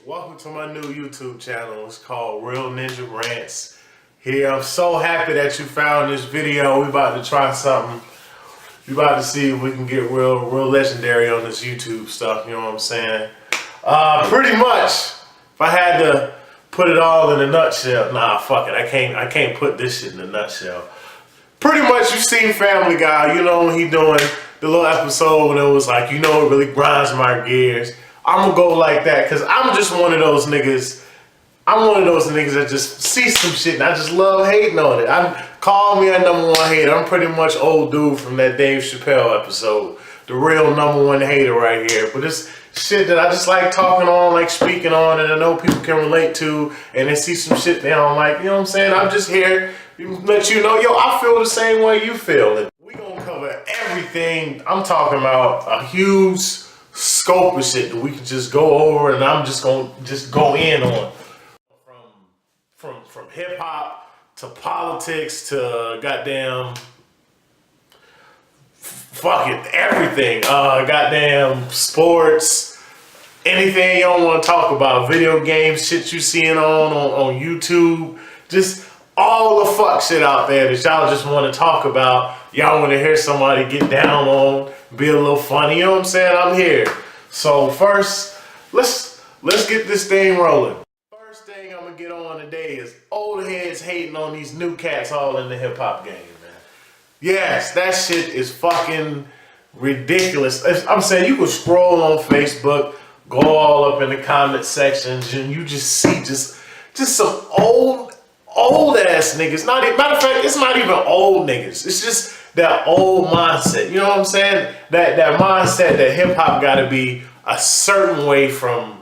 Welcome to my new YouTube channel. It's called Real Ninja Rants. Here, I'm so happy that you found this video. We about to try something. We about to see if we can get real legendary on this YouTube stuff. You know what I'm saying? Pretty much, if I had to put it all in a nutshell, nah, fuck it. I can't put this shit in a nutshell. Pretty much, you've seen Family Guy. You know when he doing the little episode when it was like, you know, it really grinds my gears. I'm gonna go like that because I'm just one of those niggas. I'm one of those niggas that just see some shit and I just love hating on it. Call me a #1 hater. I'm pretty much old dude from that Dave Chappelle episode. The real #1 hater right here. But it's shit that I just like talking on, like speaking on, and I know people can relate to, and they see some shit they don't like. You know what I'm saying? I'm just here to let you know, yo, I feel the same way you feel. And we gonna cover everything. I'm talking about a huge scope of shit that we can just go over, and I'm just gonna go in on from hip hop to politics to goddamn fuck it, everything. Goddamn sports, anything you don't want to talk about, video games, shit you seeing on YouTube, just all the fuck shit out there that y'all just want to talk about. Y'all want to hear somebody get down on, be a little funny. You know what I'm saying? I'm here. So first, let's get this thing rolling. First thing I'm gonna get on today is old heads hating on these new cats all in the hip hop game, man. Yes, that shit is fucking ridiculous. I'm saying you can scroll on Facebook, go all up in the comment sections, and you just see just some old ass niggas. Matter of fact, it's not even old niggas. It's just that old mindset. You know what I'm saying? That mindset that hip hop gotta be a certain way from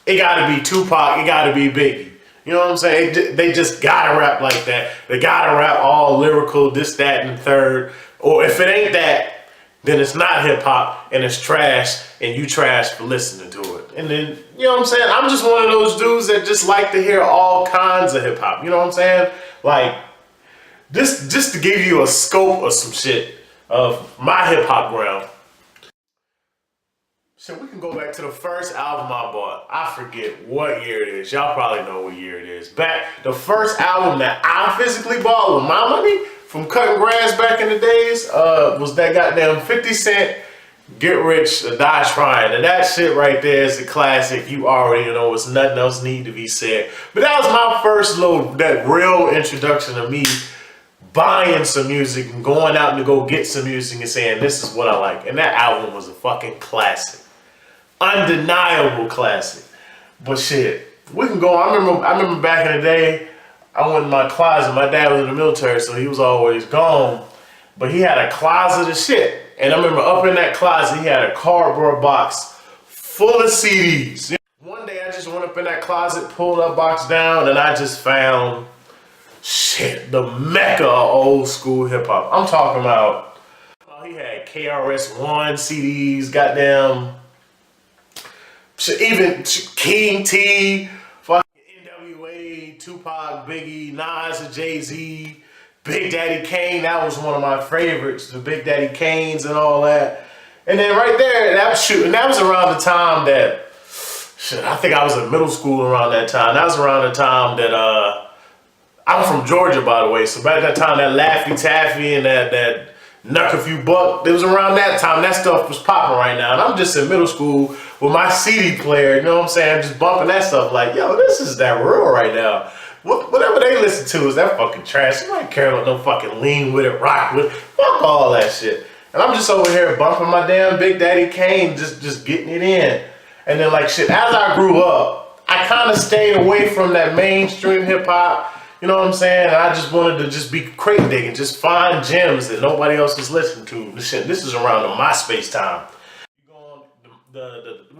it gotta be Tupac, it gotta be Biggie. You know what I'm saying? They just gotta rap like that. They gotta rap all lyrical, this, that, and the third. Or if it ain't that, then it's not hip hop and it's trash and you trash for listening to it. And then, you know what I'm saying? I'm just one of those dudes that just like to hear all kinds of hip hop. You know what I'm saying? Like, just to give you a scope of some shit of my hip hop ground. So we can go back to the first album I bought. I forget what year it is. Y'all probably know what year it is. The first album that I physically bought with my money from cutting grass back in the days was that goddamn 50 Cent Get Rich or Die Trying. And that shit right there is a classic. You already know it's nothing else need to be said. But that was my first that real introduction to me buying some music and going out to go get some music and saying, this is what I like. And that album was a fucking classic. Undeniable classic. But shit, we can go. I remember back in the day, I went in my closet. My dad was in the military, so he was always gone. But he had a closet of shit. And I remember up in that closet, he had a cardboard box full of CDs. One day I just went up in that closet, pulled that box down, and I just found shit, the mecca of old school hip hop. I'm talking about, he had KRS-One CDs, goddamn, shit, even King T, fucking NWA, Tupac, Biggie, Nas, and Jay-Z, Big Daddy Kane. That was one of my favorites, the Big Daddy Kanes and all that. And then right there, that was around the time that, shit, I think I was in middle school around that time. That was around the time that, I'm from Georgia, by the way, so back at that time, that Laffy Taffy and that Knuck a Few Buck, it was around that time, that stuff was popping right now. And I'm just in middle school with my CD player, you know what I'm saying? I'm just bumping that stuff like, yo, this is that real right now. Whatever they listen to is that fucking trash. You might care about no fucking lean with it, rock with it, fuck all that shit. And I'm just over here bumping my damn Big Daddy Kane, just getting it in. And then like shit, as I grew up, I kind of stayed away from that mainstream hip hop. You know what I'm saying? And I just wanted to just be crate digging, just find gems that nobody else is listening to. This is around the MySpace time. You go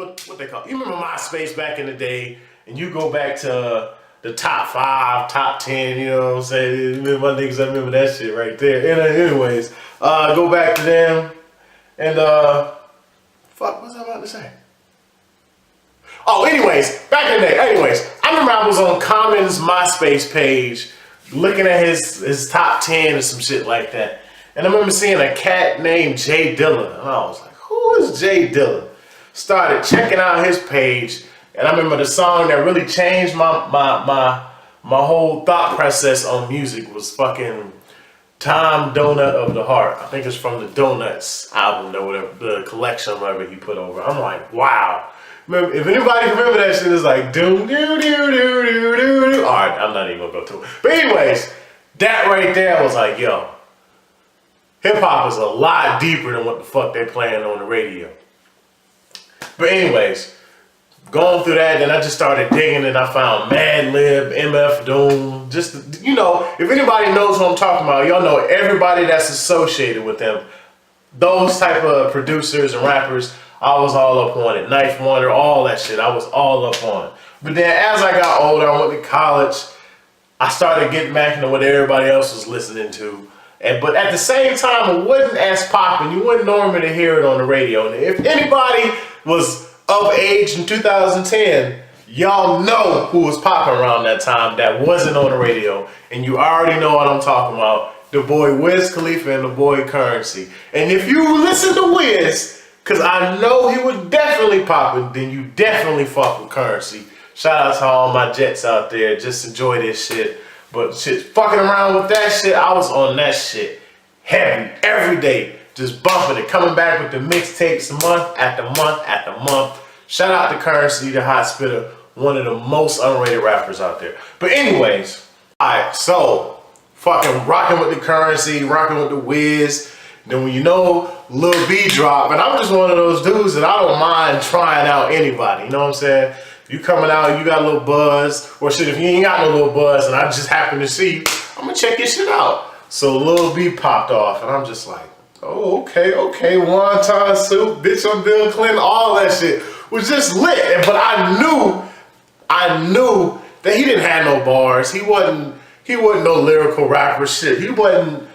on what they call, you remember MySpace back in the day, and you go back to the top 5, top 10, you know what I'm saying? My niggas, I remember that shit right there. Anyways, go back to them, and fuck, what was I about to say? Oh, anyways, back in the day, I remember I was on Common's MySpace page looking at his top 10 or some shit like that. And I remember seeing a cat named Jay Dilla. And I was like, who is Jay Dilla? started checking out his page, and I remember the song that really changed my whole thought process on music was fucking Tom Donut of the Heart. I think it's from the Donuts album or whatever, the collection or whatever he put over. I'm like, wow. Remember, if anybody remember that shit, it's like doom doo doo doo doo doo doo. All right, I'm not even gonna go through it. But anyways, that right there was like, yo, hip hop is a lot deeper than what the fuck they playing on the radio. But anyways, going through that, then I just started digging and I found Mad Lib, MF Doom. Just, you know, if anybody knows what I'm talking about, y'all know everybody that's associated with them. Those type of producers and rappers, I was all up on it. Knife Wonder, all that shit, I was all up on it. But then as I got older, I went to college, I started getting back into what everybody else was listening to. But at the same time, it wasn't as popping. You wouldn't normally hear it on the radio. And if anybody was of age in 2010, y'all know who was popping around that time that wasn't on the radio. And you already know what I'm talking about. The boy Wiz Khalifa and the boy Currency. And if you listen to Wiz, because I know he was definitely popping, then you definitely fuck with Currency. Shout out to all my Jets out there. Just enjoy this shit. But shit, fucking around with that shit, I was on that shit heavy every day. Just bumping it, coming back with the mixtapes month after month after month. Shout out to Currency, the hot spitter, one of the most underrated rappers out there. But anyways, alright, so fucking rocking with the Currency, rocking with the Wiz. Then when you know Lil B drop, and I'm just one of those dudes that I don't mind trying out anybody, you know what I'm saying? You coming out, you got a little buzz, or shit, if you ain't got no little buzz and I just happen to see you, I'm gonna check your shit out. So Lil B popped off, and I'm just like, oh, okay, wonton soup, bitch, I'm Bill Clinton, all that shit was just lit. But I knew that he didn't have no bars. He wasn't no lyrical rapper shit. He wasn't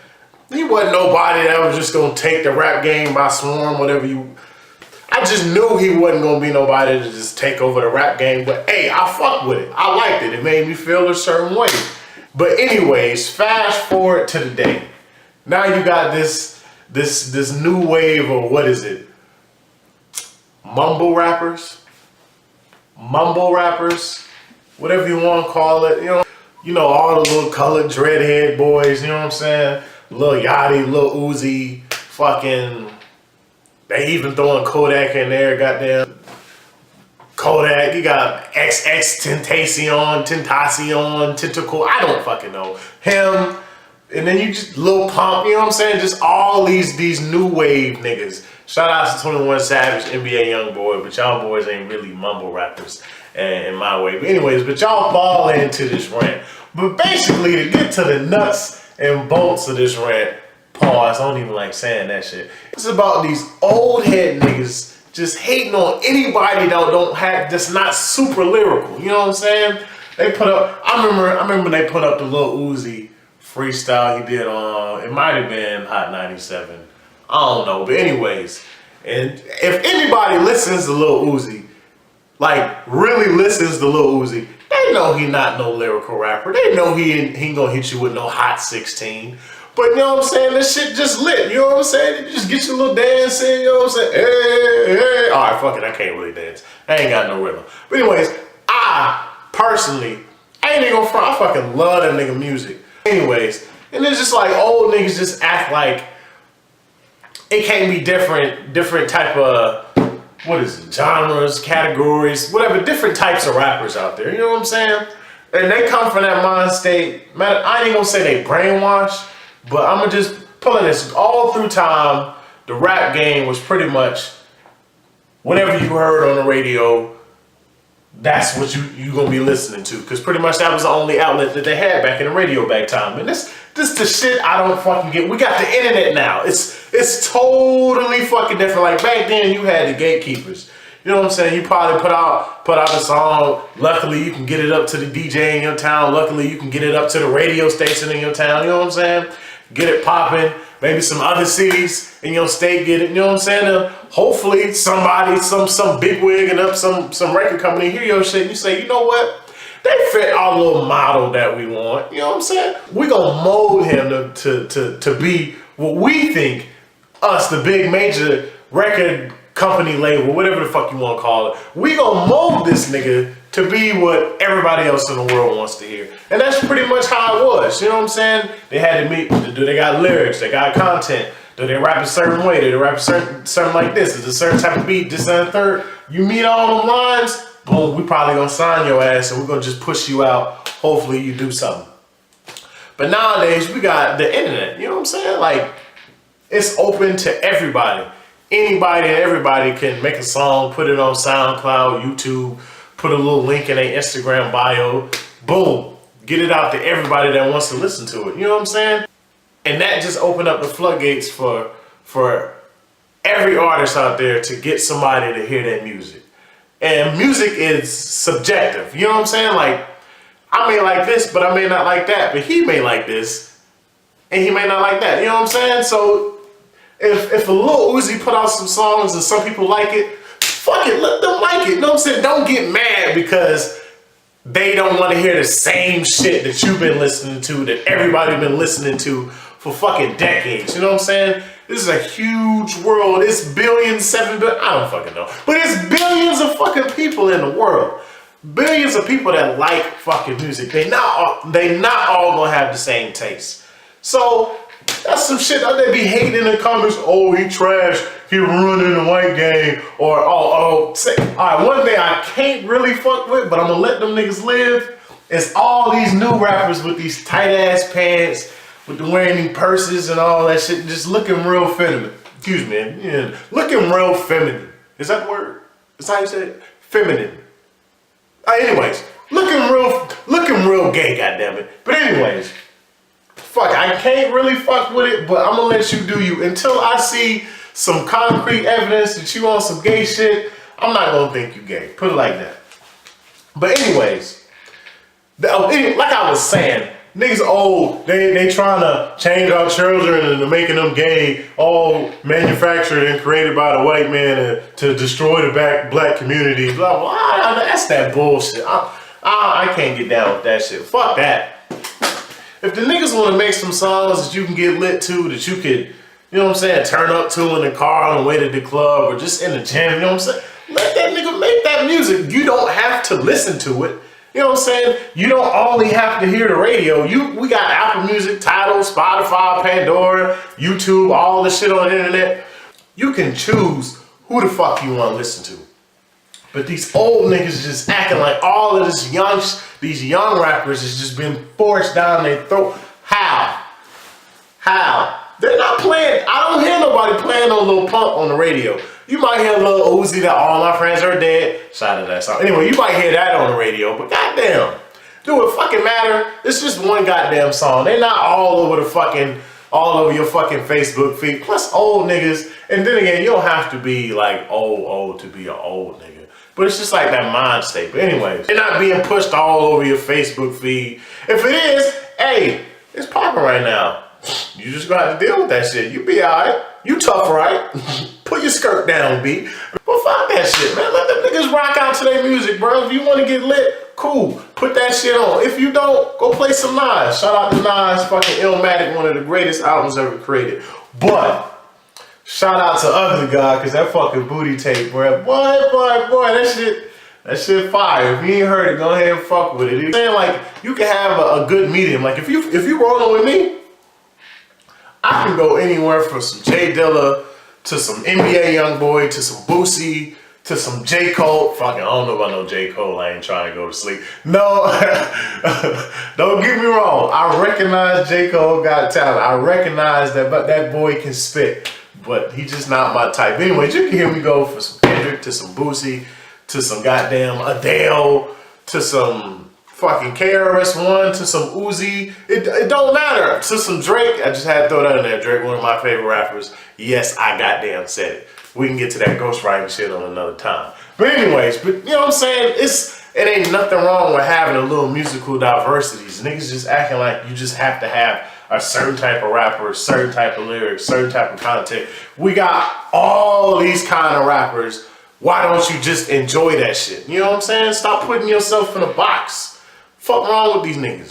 nobody that was just gonna take the rap game by storm, whatever you. I just knew he wasn't gonna be nobody to just take over the rap game. But hey, I fucked with it. I liked it. It made me feel a certain way. But anyways, fast forward to the day. Now you got this new wave of, what is it? Mumble rappers, whatever you want to call it. You know all the little colored dreadhead boys. You know what I'm saying? Lil Yachty, Lil Uzi, fucking. They even throwing Kodak in there. Goddamn Kodak. You got Tentacion, Tentacle. I don't fucking know him. And then you just Lil Pump, you know what I'm saying? Just all these new wave niggas. Shout out to 21 Savage, NBA Youngboy, but y'all boys ain't really mumble rappers in my way. But anyways, but y'all fall into this rant. But basically, to get to the nuts and bolts of this rant, pause, I don't even like saying that shit. It's about these old head niggas just hating on anybody that's not super lyrical. You know what I'm saying? They put up, I remember they put up the Lil Uzi freestyle he did on, it might have been Hot 97. I don't know, but anyways. And if anybody listens to Lil Uzi, like really listens to Lil Uzi, they know he not no lyrical rapper. They know he ain't gonna hit you with no Hot 16. But you know what I'm saying? This shit just lit. You know what I'm saying? You just get your little dance in. You know what I'm saying? Hey, hey. All right, fuck it. I can't really dance. I ain't got no rhythm. But anyways, I ain't even gonna front. I fucking love that nigga music. Anyways, and it's just like old niggas just act like it can't be different type of, what is it, genres, categories, whatever, different types of rappers out there. You know what I'm saying? And they come from that mind state. Man, I ain't gonna say they brainwashed, but I'm gonna just pull in this. All through time, the rap game was pretty much whatever you heard on the radio, that's what you gonna be listening to. Because pretty much that was the only outlet that they had back in the radio back time. And this the shit I don't fucking get. We got the internet now. It's totally fucking different. Like back then you had the gatekeepers. You know what I'm saying? You probably put out a song. Luckily you can get it up to the DJ in your town. Luckily you can get it up to the radio station in your town. You know what I'm saying? Get it popping. Maybe some other cities in your state get it. You know what I'm saying? Hopefully somebody, some big wig and up some record company hear your shit and you say, you know what? They fit our little model that we want. You know what I'm saying? We gonna mold him to be what we think us, the big major record company label, whatever the fuck you want to call it. We gonna mold this nigga to be what everybody else in the world wants to hear. And that's pretty much how it was. You know what I'm saying? They had to meet, do they got lyrics, they got content, do they rap a certain way, do they rap certain like this, is a certain type of beat, this and the third. You meet all them lines, boom, we probably gonna sign your ass and we're gonna just push you out. Hopefully you do something. But nowadays, we got the internet. You know what I'm saying? Like, it's open to everybody. Anybody and everybody can make a song, put it on SoundCloud, YouTube, put a little link in their Instagram bio. Boom. Get it out to everybody that wants to listen to it. You know what I'm saying? And that just opened up the floodgates for every artist out there to get somebody to hear their music. And music is subjective. You know what I'm saying? Like, I may like this, but I may not like that. But he may like this, and he may not like that. You know what I'm saying? So if a Lil Uzi put out some songs and some people like it, fuck it, let them like it. You know what I'm saying? Don't get mad because they don't want to hear the same shit that you've been listening to, that everybody been listening to for fucking decades. You know what I'm saying? This is a huge world. It's billions, 7 billion, I don't fucking know. But it's billions of fucking people in the world. Billions of people that like fucking music. They not all gonna have the same taste. So that's some shit that they be hating in the comments. Oh, he trash. He ruining the white game. Or all right. One thing I can't really fuck with, but I'm gonna let them niggas live. Is all these new rappers with these tight ass pants, with the wearing these purses and all that shit, just looking real feminine. Excuse me, yeah, looking real feminine. Is that the word? Is that how you say it? Feminine. Anyways, looking real gay, goddammit. But anyways, fuck, I can't really fuck with it, but I'm gonna let you do you. Until I see some concrete evidence that you on some gay shit, I'm not gonna think you gay. Put it like that. But anyways, like I was saying, niggas old, they trying to change our children and they're making them gay, all manufactured and created by the white man to destroy the black community. Blah, blah. That's that bullshit. I can't get down with that shit. Fuck that. If the niggas want to make some songs that you can get lit to, that you could, you know what I'm saying, turn up to in the car on the way to the club or just in the gym, you know what I'm saying? Let that nigga make that music. You don't have to listen to it. You know what I'm saying? You don't only have to hear the radio. We got Apple Music, Tidal, Spotify, Pandora, YouTube, all the shit on the internet. You can choose who the fuck you want to listen to. But these old niggas just acting like all of these young rappers has just been forced down their throat. How? They're not playing. I don't hear nobody playing on Lil Pump on the radio. You might hear Lil Uzi that All My Friends Are Dead. Shout out to that song. Anyway, you might hear that on the radio, but goddamn, do it fucking matter? It's just one goddamn song. They're not all over your fucking Facebook feed. Plus old niggas. And then again, you don't have to be like old to be an old nigga. But it's just like that mind state. But anyways, they're not being pushed all over your Facebook feed. If it is, hey, it's popping right now. You just gonna have to deal with that shit. You be alright. You tough, right? Put your skirt down, B. But fuck that shit, man. Let them niggas rock out to their music, bro. If you want to get lit, cool. Put that shit on. If you don't, go play some Nas. Shout out to Nas, fucking Illmatic, one of the greatest albums ever created. But shout out to Ugly God, because that fucking booty tape, bro. Boy, that shit fire. If you ain't heard it, go ahead and fuck with it. You're saying, like, you can have a good medium. Like, if you rolling with me, I can go anywhere from some Jay Dilla to some NBA Youngboy to some Boosie to some J. Cole. Fucking, I don't know about no J. Cole. I ain't trying to go to sleep. No, don't get me wrong. I recognize J. Cole got talent. I recognize that boy can spit, but he's just not my type. Anyways, you can hear me go for some Kendrick to some Boosie to some goddamn Adele to some fucking KRS-One to some Uzi. It don't matter. To some Drake. I just had to throw that in there. Drake, one of my favorite rappers. Yes, I goddamn said it. We can get to that ghostwriting shit on another time. But anyways, you know what I'm saying? It ain't nothing wrong with having a little musical diversities. Niggas just acting like you just have to have a certain type of rapper, a certain type of lyrics, certain type of content. We got all these kind of rappers. Why don't you just enjoy that shit? You know what I'm saying? Stop putting yourself in a box. Fuck wrong with these niggas.